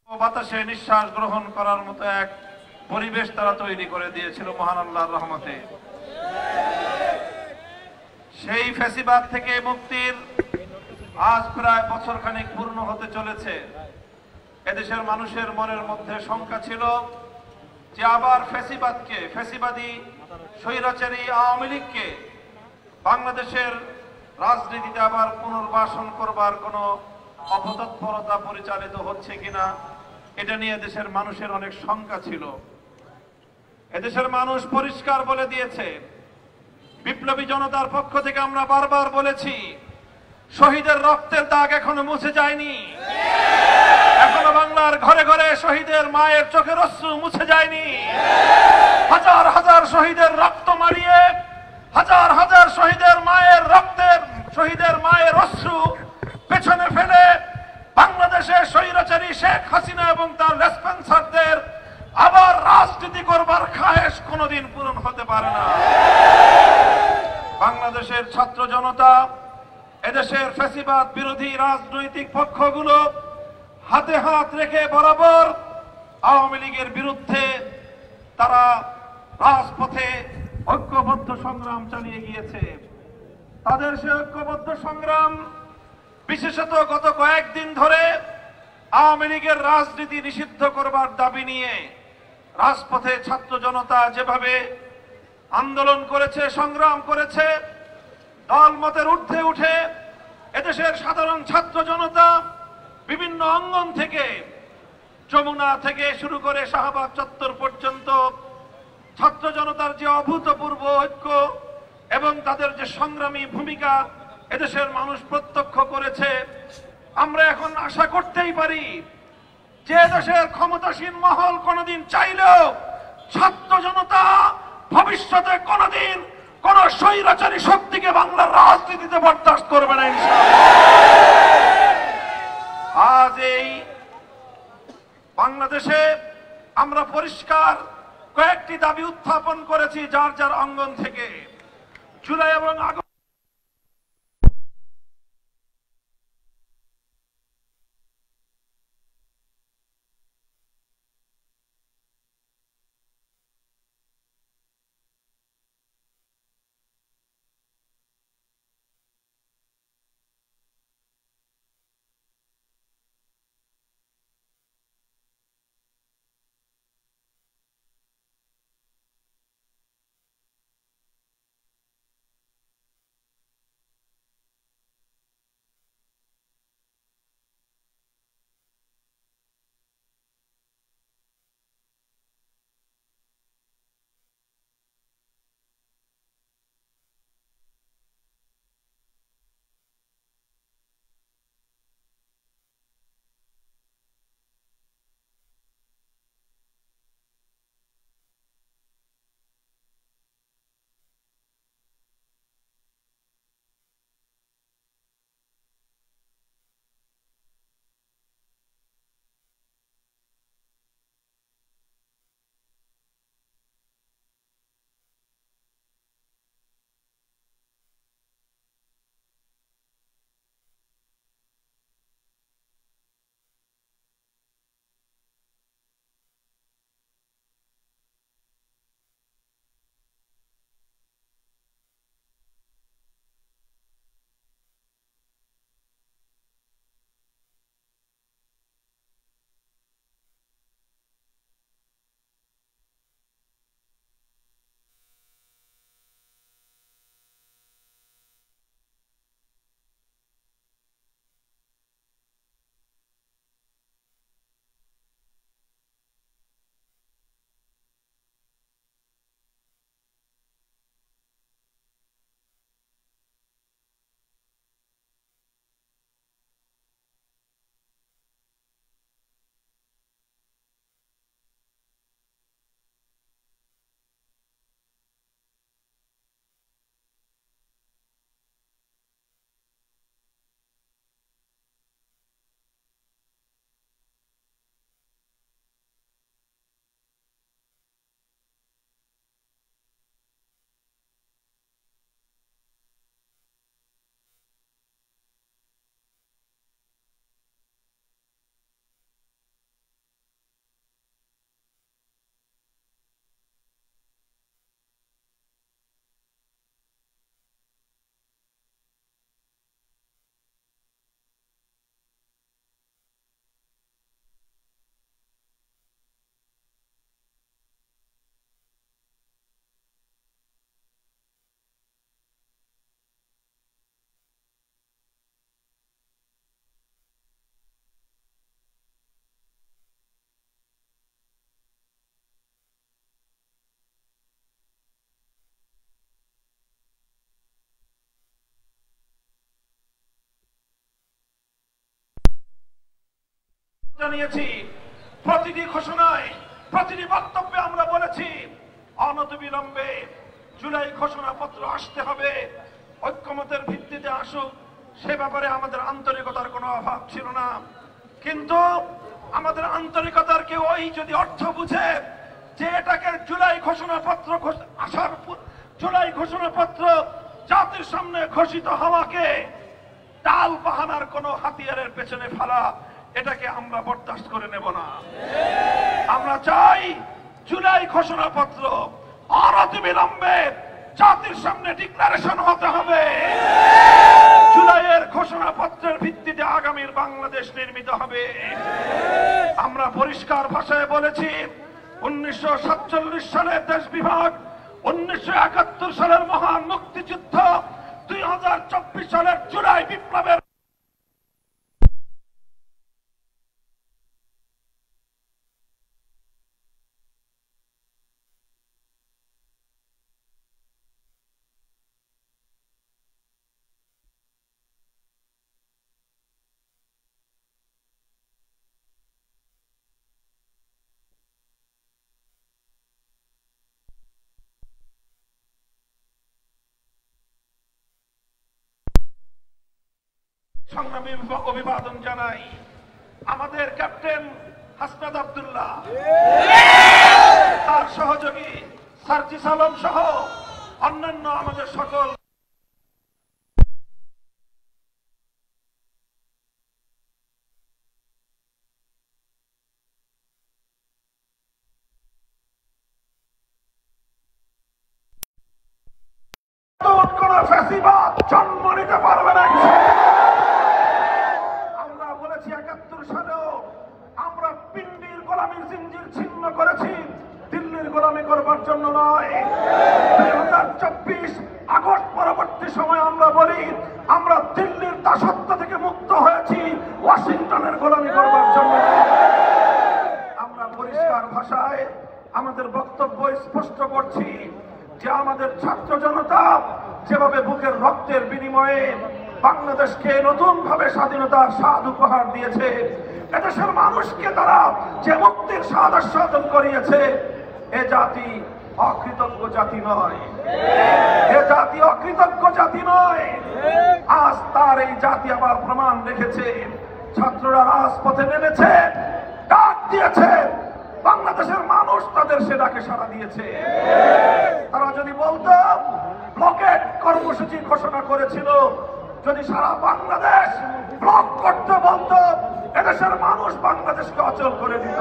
বাতাসে নিঃশ্বাস গ্রহণ করার মতো এক পরিবেশ তারা তৈরি করে দিয়েছিল মহান আল্লাহর রহমতে। সেই ফ্যাসিবাদ থেকে মুক্তির আজ প্রায় বছরখানেক পূর্ণ হতে চলেছে। এদেশের মানুষের মনের মধ্যে শঙ্কা ছিল যে আবার ফ্যাসিবাদী স্বৈরাচারী আওয়ামী লীগকে বাংলাদেশের রাজনীতিতে আবার পুনর্বাসন করবার কোনো অপতৎপরতা পরিচালিত হচ্ছে কিনা, এটা নিয়ে দেশের মানুষের অনেক শঙ্কা ছিল। এদেশের মানুষ পরিষ্কার বলে দিয়েছে, বিপ্লবী জনতার পক্ষ থেকে আমরা বারবার বলেছি, শহীদের রক্তের দাগ এখনো মুছে যায়নি, এখনো বাংলার ঘরে ঘরে শহীদের মায়ের চোখের অশ্রু মুছে যায়নি। হাজার হাজার শহীদের রক্ত মারিয়ে, হাজার হাজার শহীদের মায়ের অশ্রু পেছনে ফেলে বাংলাদেশের স্বৈরাচারী শেখ হাসিনা এবং তার রেসপন্সারদের আবার রাজনীতি করবার খায়েশ কোনোদিন পূরণ হতে পারে না। বাংলাদেশের ছাত্র জনতা, এদেশের ফ্যাসিবাদ বিরোধী রাজনৈতিক পক্ষগুলো হাতে হাত রেখে বরাবর আওয়ামী লীগের বিরুদ্ধে তারা রাজপথে ঐক্যবদ্ধ সংগ্রাম চালিয়ে গিয়েছে। তাদের সে ঐক্যবদ্ধ সংগ্রাম বিশেষত গত কয়েকদিন ধরে আওয়ামী লীগের রাজনীতি নিষিদ্ধ করবার দাবি নিয়ে রাজপথে ছাত্র জনতা যেভাবে আন্দোলন করেছে, সংগ্রাম করেছে, দলমতের ঊর্ধ্বে উঠে এদেশের সাধারণ ছাত্র জনতা বিভিন্ন অঙ্গন থেকে, যমুনা থেকে শুরু করে শাহবাগ চত্বর পর্যন্ত ছাত্র জনতার যে অভূতপূর্ব ঐক্য এবং তাদের যে সংগ্রামী ভূমিকা এদেশের মানুষ প্রত্যক্ষ করেছে। আমরা এখন আশা করতেই পারি যে দেশের ক্ষমতাসীন মহল কোনদিন চাইলেও ছাত্র জনতা ভবিষ্যতে কোনদিন কোন স্বৈরাচারী শক্তিকে বাংলার রাজনীতিতে বরদাস্ত করবে না ইনশাআল্লাহ। আজ এই বাংলাদেশে আমরা পরিষ্কার কয়েকটি দাবি উত্থাপন করেছি যার যার অঙ্গন থেকে। জুলাই এবং আগস্ট জানিয়েছি, প্রতিটি ঘোষণায় প্রতিটি বক্তব্যে আমরা বলেছি অনতিবিলম্বে জুলাই ঘোষণাপত্র আসতে হবে, ঐক্যমতের ভিত্তিতে আসুক। সে ব্যাপারে আমাদের আন্তরিকতার কোনো অভাব ছিল না, কিন্তু আমাদের আন্তরিকতার কেউ ওই যদি অর্থ বুঝে যে এটাকে জুলাই ঘোষণাপত্র জুলাই ঘোষণাপত্র জাতির সামনে ঘোষিত হওয়াকে টাল বাহানার কোনো হাতিয়ারের পেছনে ফেলা, এটাকে আমরা বরদাস্ত করে নেব না। আমরা চাই জুলাই ঘোষণাপত্র অনতিবিলম্বে জাতির সামনে ডিক্লারেশন হতে হবে। জুলাইয়ের ঘোষণাপত্রের ভিত্তিতে আগামীর বাংলাদেশ নির্মিত হবে। আমরা পরিষ্কার ভাষায় বলেছি 1947 সালের দেশ বিভাগ, 1971 সালের মহান মুক্তিযুদ্ধ, 2024 সালের জুলাই বিপ্লবের সংগ্রামী অভিবাদন জানাই আমাদের ক্যাপ্টেন হাসনাত আব্দুল্লাহ, তার সহযোগী সার্জিস আলম সহ অন্যান্য আমাদের সকল কোন ফ্যাসিবাদ জন্ম নিতে পারবে না। আমরা বলেছি 71 সালেও আমরা পিন্ডির গোলামীর জিঞ্জির ছিন্ন করেছি, দিল্লির গোলামী করবার জন্য নয়। 2024 আগস্ট পরবর্তী সময় আমরা বলি আমরা দিল্লির দাসত্ব থেকে মুক্ত হয়েছি, ওয়াশিংটনের গোলামী করবার জন্য। আমরা পরিষ্কার ভাষায় আমাদের বক্তব্য স্পষ্ট করছি যে আমাদের ছাত্র জনতা যেভাবে বুকের রক্তের বিনিময়ে বাংলাদেশকে নতুন ভাবে স্বাধীনতার স্বাদ উপহার দিয়েছে, এদেশের মানুষকে তারা যে মুক্তির স্বাদ আস্বাদন করিয়েছে, এ জাতি অকৃতজ্ঞ জাতি নয়, এ জাতি অকৃতজ্ঞ জাতি নয়। আজ তার এই জাতি আবার প্রমাণ রেখেছে। ছাত্ররা রাজপথে নেমেছে, ডাক দিয়েছে, বাংলাদেশের মানুষ তাদের সে ডাকে সাড়া দিয়েছে। তারা যদি বলতো ব্লকেট কর্মসূচি ঘোষণা করেছিল, যদি সারা বাংলাদেশ ব্লক করতে বলতো, এদেশের মানুষ বাংলাদেশকে অচল করে দিত।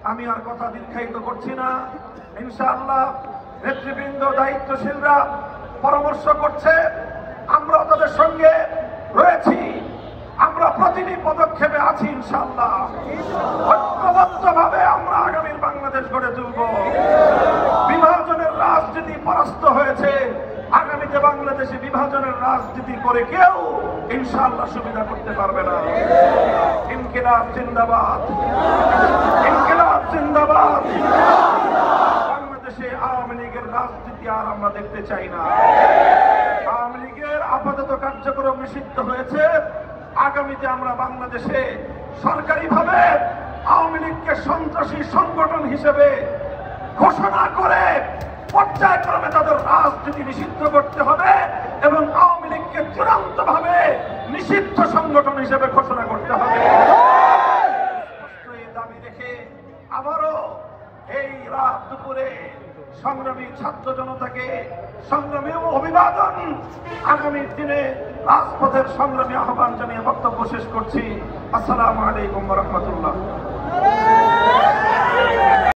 আমি আর কথা দীর্ঘায়িত করছি না। ইনশাআল্লাহ নেতৃবৃন্দ দায়িত্বশীলরা পরামর্শ করছে, আমরা তাদের সঙ্গে রয়েছি, আমরা প্রতিটি পদক্ষেপে আছি। ইনশাআল্লাহ ঐক্যবদ্ধভাবে আমরা আগামীর বাংলাদেশ গড়ে তুলব। বিভাজনের রাজনীতি পরাস্ত হয়েছে, আগামীতে বাংলাদেশে বিভাজনের রাজনীতি করে কেউ ইনশাআল্লাহ সুবিধা করতে পারবে না। ইনকিলাব জিন্দাবাদ, ইনকিলাব জিন্দাবাদ। বাংলাদেশে আওয়ামী লীগের রাজনীতি আর আমরা দেখতে চাই না। আওয়ামী লীগের আপাতত কার্যক্রম নিষিদ্ধ হয়েছে। আগামীতে আমরা বাংলাদেশে সরকারিভাবে আওয়ামী লীগকে সন্ত্রাসী সংগঠন হিসেবে ঘোষণা করে পর্যায়ক্রমে তাদের রাজনীতি নিষিদ্ধ করতে হবে এবং আওয়ামী লীগকে চূড়ান্তভাবে নিষিদ্ধ সংগঠন হিসেবে ঘোষণা করতে হবে। এই দাবি রেখে আবারও এই রাত দুপুরে সংগ্রামী ছাত্র জনতাকে সংগ্রামী অভিবাদন, আগামীর দিনে রাজপথের সংগ্রামী আহ্বান জানিয়ে বক্তব্য শেষ করছি। আসসালামু আলাইকুম ওয়া রাহমাতুল্লাহ।